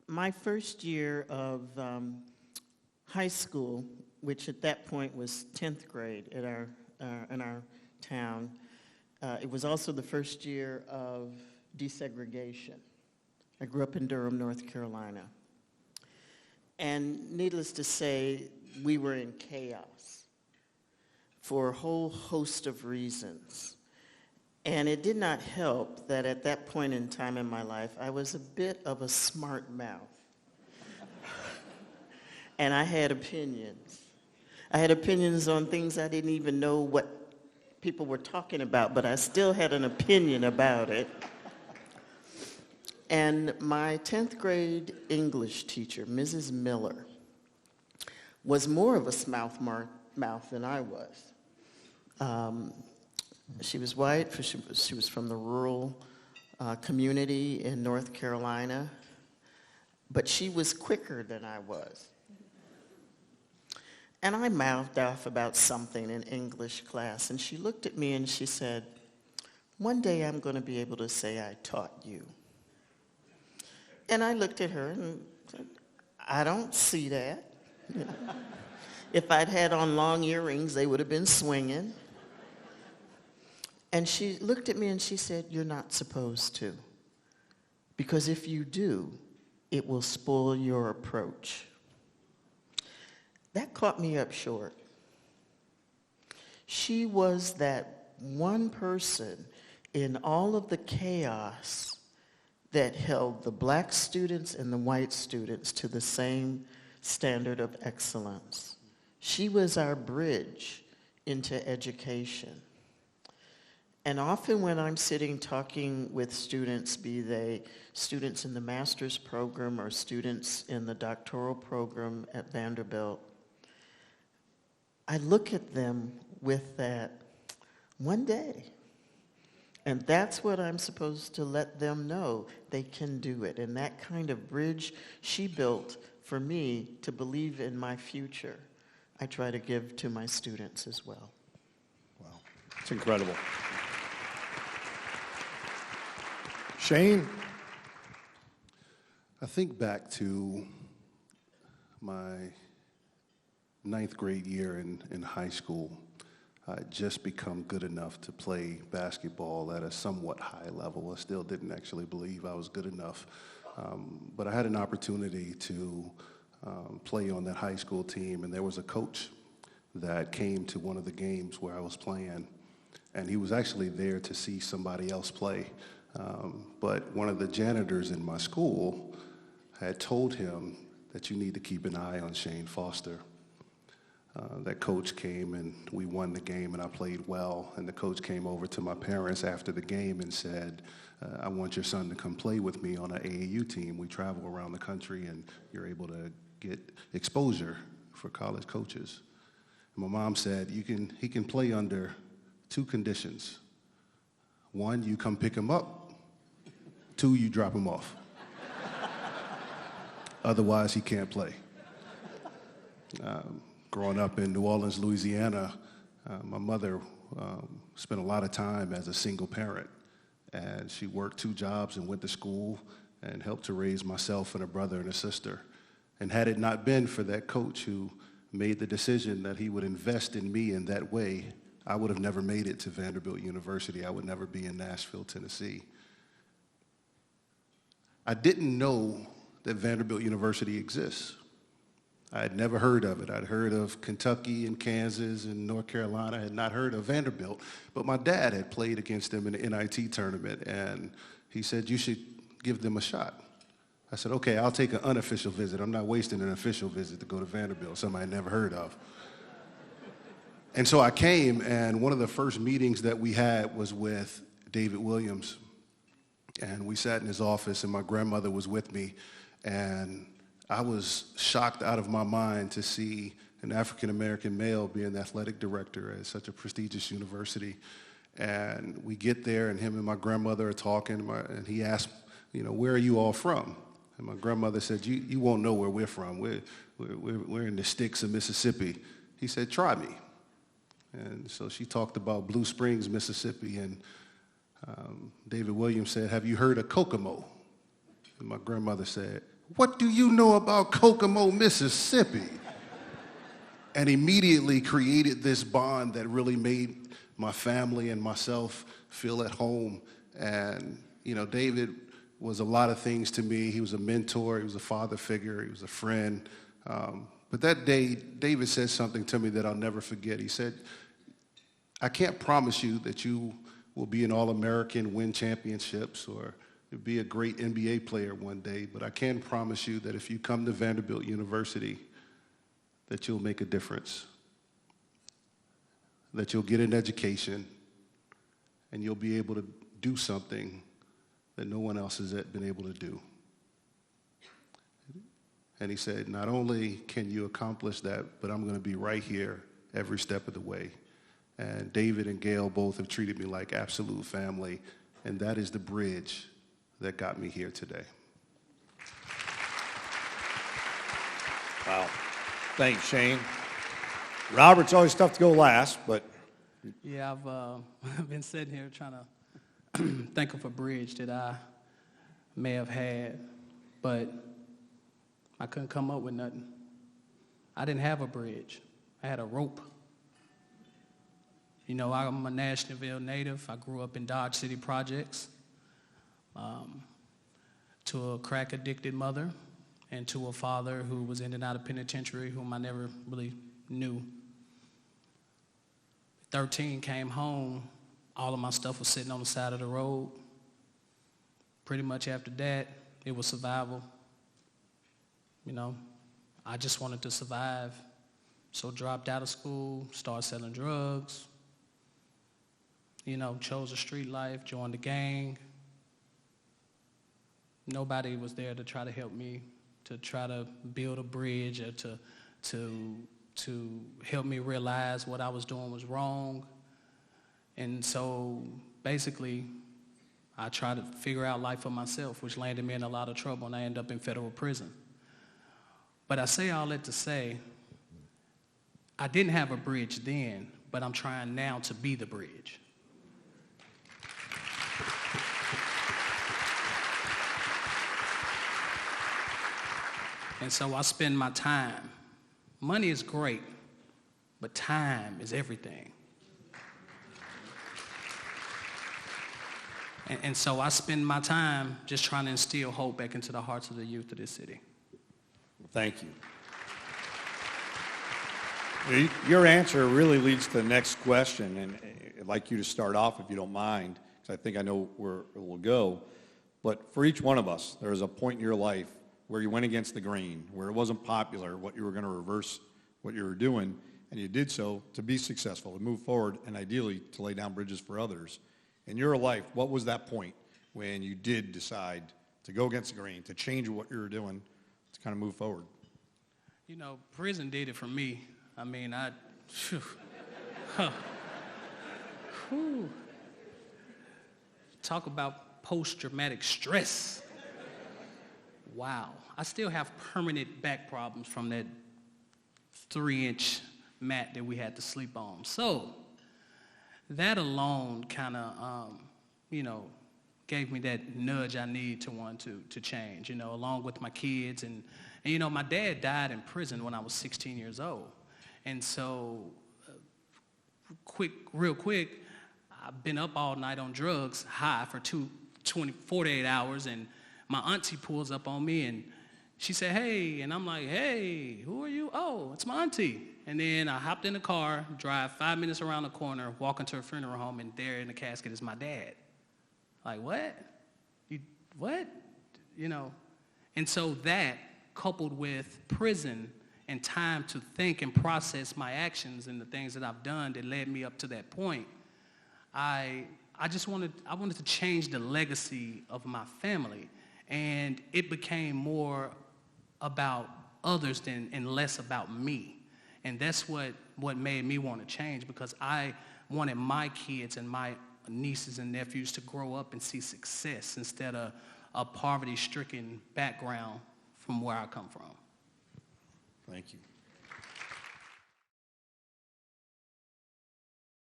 My first year of high school, which at that point was 10th grade at in our town, it was also the first year of desegregation. I grew up in Durham, North Carolina. And needless to say, we were in chaos for a whole host of reasons. And it did not help that at that point in time in my life, I was a bit of a smart mouth. And I had opinions. I had opinions on things I didn't even know what people were talking about, but I still had an opinion about it. And my 10th grade English teacher, Mrs. Miller, was more of a smart mouth than I was. She was white, she was from the rural community in North Carolina, but she was quicker than I was. And I mouthed off about something in English class, and she looked at me and she said, "One day I'm going to be able to say I taught you." And I looked at her and said, "I don't see that." You know, if I'd had on long earrings, they would have been swinging. And she looked at me and she said, "You're not supposed to. Because if you do, it will spoil your approach." That caught me up short. She was that one person in all of the chaos that held the black students and the white students to the same standard of excellence. She was our bridge into education. And often when I'm sitting talking with students, be they students in the master's program or students in the doctoral program at Vanderbilt, I look at them with that, one day. And that's what I'm supposed to let them know. They can do it. And that kind of bridge she built for me to believe in my future, I try to give to my students as well. Wow, it's incredible. Shane, I think back to my 9th grade year in high school. I had just become good enough to play basketball at a somewhat high level. I still didn't actually believe I was good enough. But I had an opportunity to play on that high school team, and there was a coach that came to one of the games where I was playing, and he was actually there to see somebody else play. But one of the janitors in my school had told him that you need to keep an eye on Shan Foster. That coach came and we won the game and I played well, and the coach came over to my parents after the game and said, "I want your son to come play with me on an AAU team. We travel around the country and you're able to get exposure for college coaches." And my mom said, he can play under 2 conditions. 1, you come pick him up. 2, you drop him off. Otherwise, he can't play. Growing up in New Orleans, Louisiana, my mother spent a lot of time as a single parent, and she worked 2 jobs and went to school and helped to raise myself and a brother and a sister. And had it not been for that coach who made the decision that he would invest in me in that way, I would have never made it to Vanderbilt University. I would never be in Nashville, Tennessee. I didn't know that Vanderbilt University exists. I had never heard of it. I'd heard of Kentucky and Kansas and North Carolina. I had not heard of Vanderbilt. But my dad had played against them in the NIT tournament, and he said, "You should give them a shot." I said, "Okay, I'll take an unofficial visit. I'm not wasting an official visit to go to Vanderbilt, something I never heard of." And so I came, and one of the first meetings that we had was with David Williams. And we sat in his office, and my grandmother was with me, and I was shocked out of my mind to see an African-American male being the athletic director at such a prestigious university. And we get there, and him and my grandmother are talking, and he asked, "Where are you all from?" And my grandmother said, you won't know where we're from. We're in the sticks of Mississippi." He said, "Try me." And so she talked about Blue Springs, Mississippi, and David Williams said, "Have you heard of Kokomo?" And my grandmother said, "What do you know about Kokomo, Mississippi?" And immediately created this bond that really made my family and myself feel at home. And, David was a lot of things to me. He was a mentor, he was a father figure, he was a friend. But that day, David said something to me that I'll never forget. He said, "I can't promise you that you will be an All-American, win championships, or be a great NBA player one day, but I can promise you that if you come to Vanderbilt University, that you'll make a difference, that you'll get an education, and you'll be able to do something that no one else has been able to do." And he said, "Not only can you accomplish that, but I'm going to be right here every step of the way." And David and Gail both have treated me like absolute family, and that is the bridge that got me here today. Wow. Thanks, Shane. Robert's always tough to go last, but... Yeah, I've been sitting here trying to think of a bridge that I may have had, but I couldn't come up with nothing. I didn't have a bridge. I had a rope. I'm a Nashville native. I grew up in Dodge City Projects, to a crack-addicted mother and to a father who was in and out of penitentiary, whom I never really knew. 13, came home, all of my stuff was sitting on the side of the road. Pretty much after that, it was survival. I just wanted to survive. So dropped out of school, started selling drugs, chose a street life, joined the gang. Nobody was there to try to help me, to try to build a bridge or to help me realize what I was doing was wrong. And so basically, I tried to figure out life for myself, which landed me in a lot of trouble, and I ended up in federal prison. But I say all that to say, I didn't have a bridge then, but I'm trying now to be the bridge. And so I spend my time. Money is great, but time is everything. And so I spend my time just trying to instill hope back into the hearts of the youth of this city. Thank you. Your answer really leads to the next question, and I'd like you to start off, if you don't mind, because I think I know where it will go. But for each one of us, there was a point in your life where you went against the grain, where it wasn't popular, what you were going to reverse, what you were doing, and you did so to be successful, to move forward, and ideally to lay down bridges for others. In your life, what was that point when you did decide to go against the grain, to change what you were doing, to kind of move forward? Prison did it for me. I mean, talk about post-traumatic stress. Wow. I still have permanent back problems from that 3-inch mat that we had to sleep on. So that alone kind of, gave me that nudge I need to want to change, along with my kids. And my dad died in prison when I was 16 years old. And so, real quick, I've been up all night on drugs, high for 48 hours, and my auntie pulls up on me, and she said, "Hey," and I'm like, "Hey, who are you?" "Oh, it's my auntie." And then I hopped in the car, drive 5 minutes around the corner, walk into a funeral home, and there in the casket is my dad. Like, what? What? And so that, coupled with prison and time to think and process my actions and the things that I've done that led me up to that point, I wanted to change the legacy of my family. And it became more about others and less about me. And that's what made me want to change, because I wanted my kids and my nieces and nephews to grow up and see success instead of a poverty-stricken background from where I come from. Thank you.